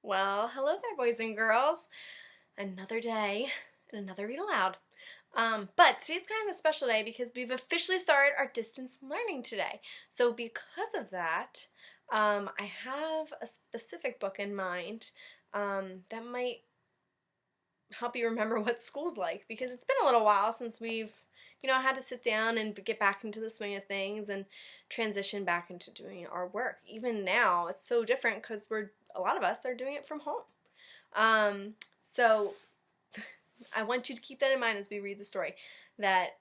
Well, hello there, boys and girls. Another day and another read aloud. But today's kind of a special day because we've officially started our distance learning today. So because of that, I have a specific book in mind that might help you remember what school's like, because it's been a little while since we've had to sit down and get back into the swing of things and transition back into doing our work. Even now, it's so different because a lot of us are doing it from home. So I want you to keep that in mind as we read the story, that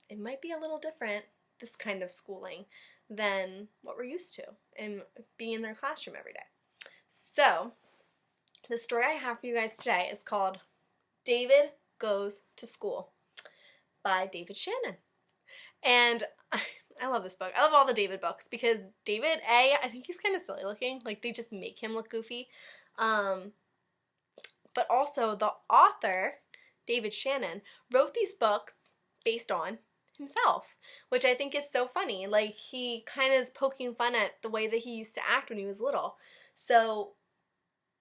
it might be a little different, this kind of schooling, than what we're used to and being in their classroom every day. So the story I have for you guys today is called David Goes to School by David Shannon. And I love this book. I love all the David books because David, I think he's kind of silly looking. Like, they just make him look goofy. But also the author, David Shannon, wrote these books based on himself, which I think is so funny. Like, he kind of is poking fun at the way that he used to act when he was little. So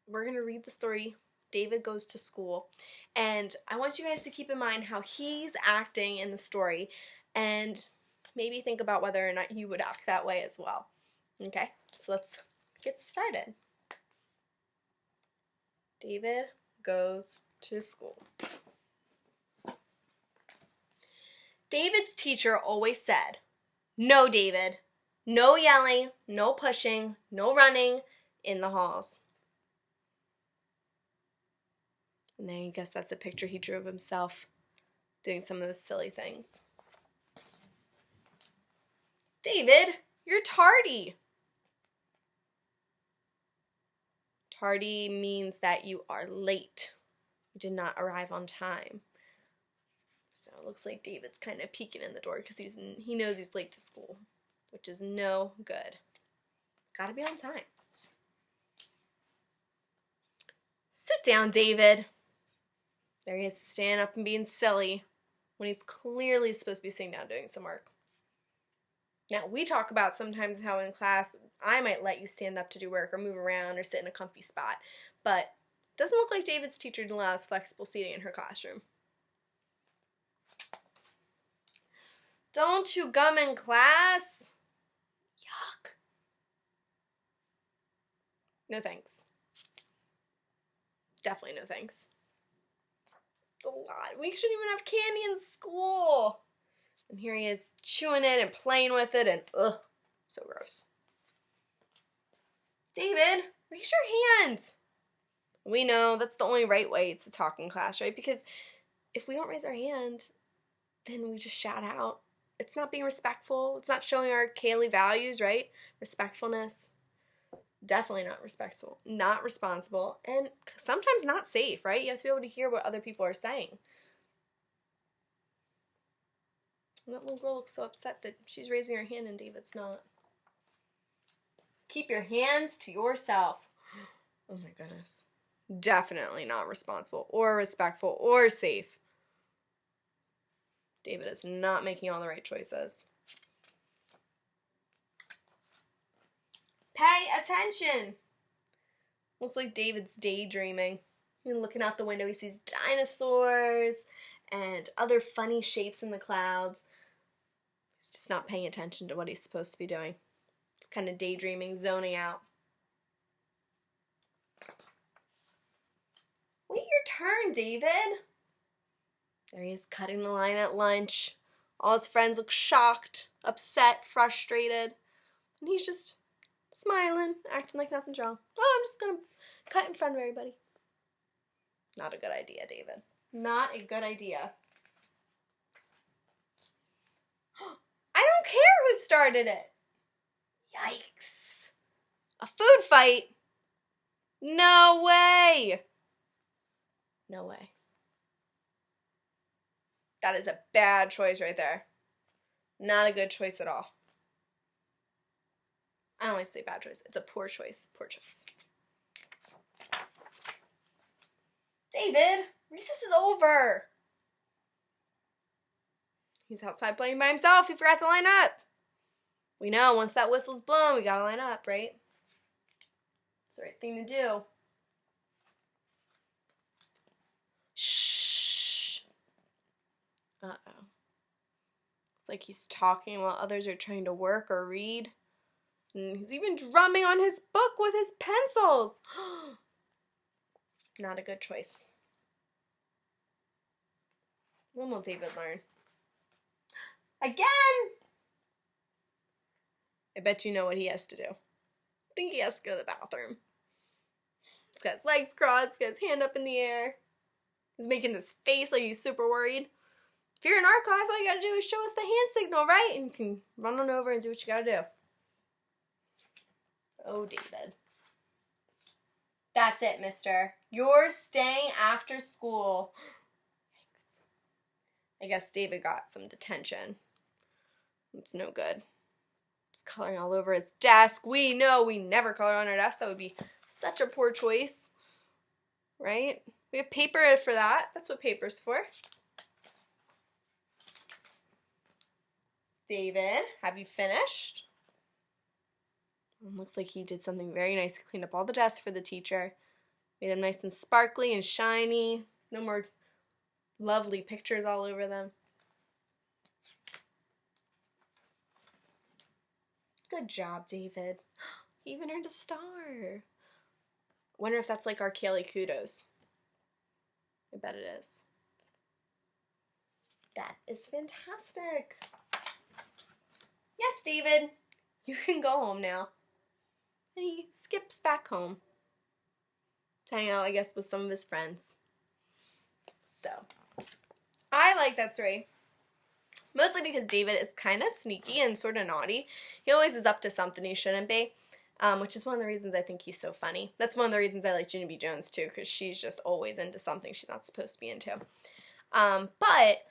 we're going to read the story, David Goes to School. And I want you guys to keep in mind how he's acting in the story and maybe think about whether or not you would act that way as well. Okay, so let's get started. David Goes to School. David's teacher always said, "No, David, no yelling, no pushing, no running in the halls." And then I guess that's a picture he drew of himself doing some of those silly things. "David, you're tardy." Tardy means that you are late. You did not arrive on time. So it looks like David's kind of peeking in the door because he knows he's late to school, which is no good. Gotta be on time. "Sit down, David." There he is, standing up and being silly when he's clearly supposed to be sitting down doing some work. Now, we talk about sometimes how in class I might let you stand up to do work or move around or sit in a comfy spot, but it doesn't look like David's teacher allows flexible seating in her classroom. "Don't chew gum in class." Yuck. No thanks. Definitely no thanks. It's a lot. We shouldn't even have candy in school. And here he is chewing it and playing with it, and ugh, so gross. "David, raise your hand." We know that's the only right way to talk in class, right? Because if we don't raise our hand, then we just shout out. It's not being respectful. It's not showing our Kaylee values, right? Respectfulness. Definitely not respectful, not responsible, and sometimes not safe, right? You have to be able to hear what other people are saying. And that little girl looks so upset that she's raising her hand and David's not. Keep your hands to yourself. Oh my goodness. Definitely not responsible or respectful or safe. David is not making all the right choices. Pay attention. Looks like David's daydreaming. He's looking out the window. He sees dinosaurs and other funny shapes in the clouds. He's just not paying attention to what he's supposed to be doing. He's kind of daydreaming, zoning out. "Wait your turn, David." There he is, cutting the line at lunch. All his friends look shocked, upset, frustrated. And he's just smiling, acting like nothing's wrong. "Oh, I'm just going to cut in front of everybody." Not a good idea, David. Not a good idea. "I don't care who started it." Yikes. A food fight? No way. No way. That is a bad choice right there. Not a good choice at all. I don't like to say bad choice. It's a poor choice. Poor choice. "David, recess is over." He's outside playing by himself. He forgot to line up. We know once that whistle's blown, we gotta line up, right? It's the right thing to do. It's like he's talking while others are trying to work or read. And he's even drumming on his book with his pencils. Not a good choice. When will David learn? Again! I bet you know what he has to do. I think he has to go to the bathroom. He's got his legs crossed, he's got his hand up in the air. He's making this face like he's super worried. If you're in our class, all you gotta do is show us the hand signal, right? And you can run on over and do what you gotta do. Oh, David. That's it, mister. You're staying after school. I guess David got some detention. It's no good. He's coloring all over his desk. We know we never color on our desk. That would be such a poor choice. Right? We have paper for that. That's what paper's for. David, have you finished? Looks like he did something very nice. He cleaned up all the desks for the teacher. Made them nice and sparkly and shiny. No more lovely pictures all over them. Good job, David. He even earned a star. Wonder if that's like our Kaylee kudos. I bet it is. That is fantastic. Yes, David, you can go home now. And he skips back home to hang out, I guess, with some of his friends. So, I like that story. Mostly because David is kind of sneaky and sort of naughty. He always is up to something he shouldn't be, which is one of the reasons I think he's so funny. That's one of the reasons I like Ginny B. Jones, too, because she's just always into something she's not supposed to be into. But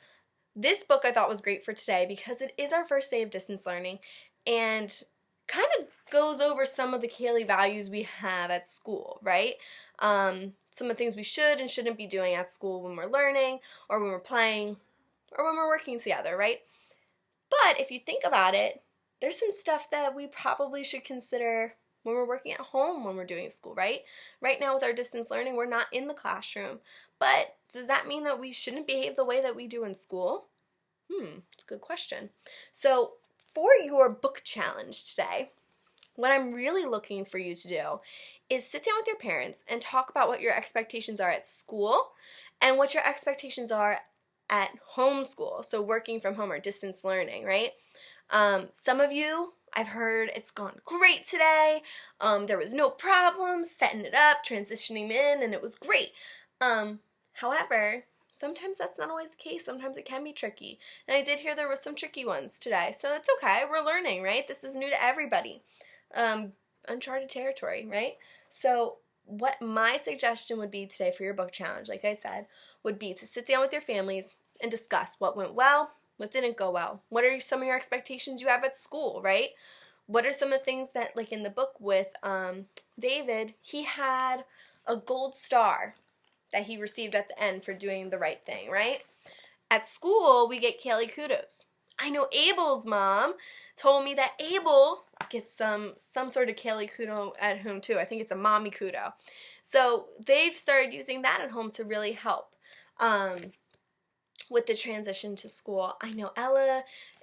this book I thought was great for today because it is our first day of distance learning and kind of goes over some of the Kaylee values we have at school, right? Some of the things we should and shouldn't be doing at school when we're learning or when we're playing or when we're working together, right? But if you think about it, there's some stuff that we probably should consider when we're working at home when we're doing school, right? Right now with our distance learning, we're not in the classroom. But does that mean that we shouldn't behave the way that we do in school? It's a good question. So for your book challenge today, what I'm really looking for you to do is sit down with your parents and talk about what your expectations are at school and what your expectations are at homeschool, so working from home or distance learning, right? Some of you, I've heard it's gone great today. There was no problem setting it up, transitioning in, and it was great. However, sometimes that's not always the case. Sometimes it can be tricky. And I did hear there were some tricky ones today. So it's okay. We're learning, right? This is new to everybody. Uncharted territory, right? So what my suggestion would be today for your book challenge, like I said, would be to sit down with your families and discuss what went well, what didn't go well. What are some of your expectations you have at school, right? What are some of the things that, like in the book with David, he had a gold star that he received at the end for doing the right thing, right? At school, we get Kaylee kudos. I know Abel's mom told me that Abel gets some sort of Kaylee kudo at home too. I think it's a mommy kudo. So they've started using that at home to really help with the transition to school. I know Ella's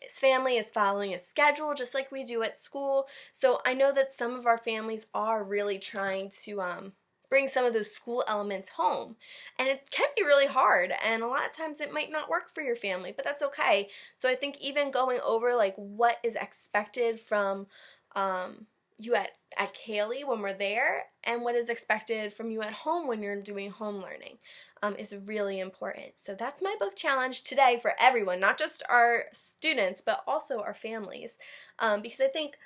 family is following a schedule just like we do at school. So I know that some of our families are really trying to bring some of those school elements home. And it can be really hard, and a lot of times it might not work for your family, but that's okay. So I think even going over like what is expected from you at Kaylee when we're there and what is expected from you at home when you're doing home learning is really important. So that's my book challenge today for everyone, not just our students, but also our families, because I think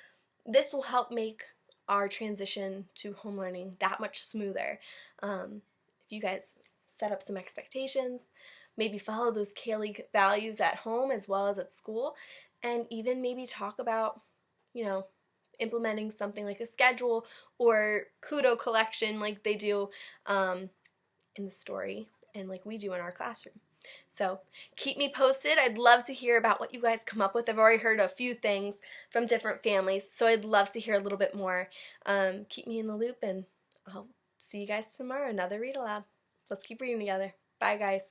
this will help make our transition to home learning that much smoother. If you guys set up some expectations, maybe follow those Kaylee values at home as well as at school, and even maybe talk about, implementing something like a schedule or kudo collection like they do in the story and like we do in our classroom. So keep me posted. I'd love to hear about what you guys come up with. I've already heard a few things from different families, so I'd love to hear a little bit more. Keep me in the loop, and I'll see you guys tomorrow. Another Read Aloud. Let's keep reading together. Bye, guys.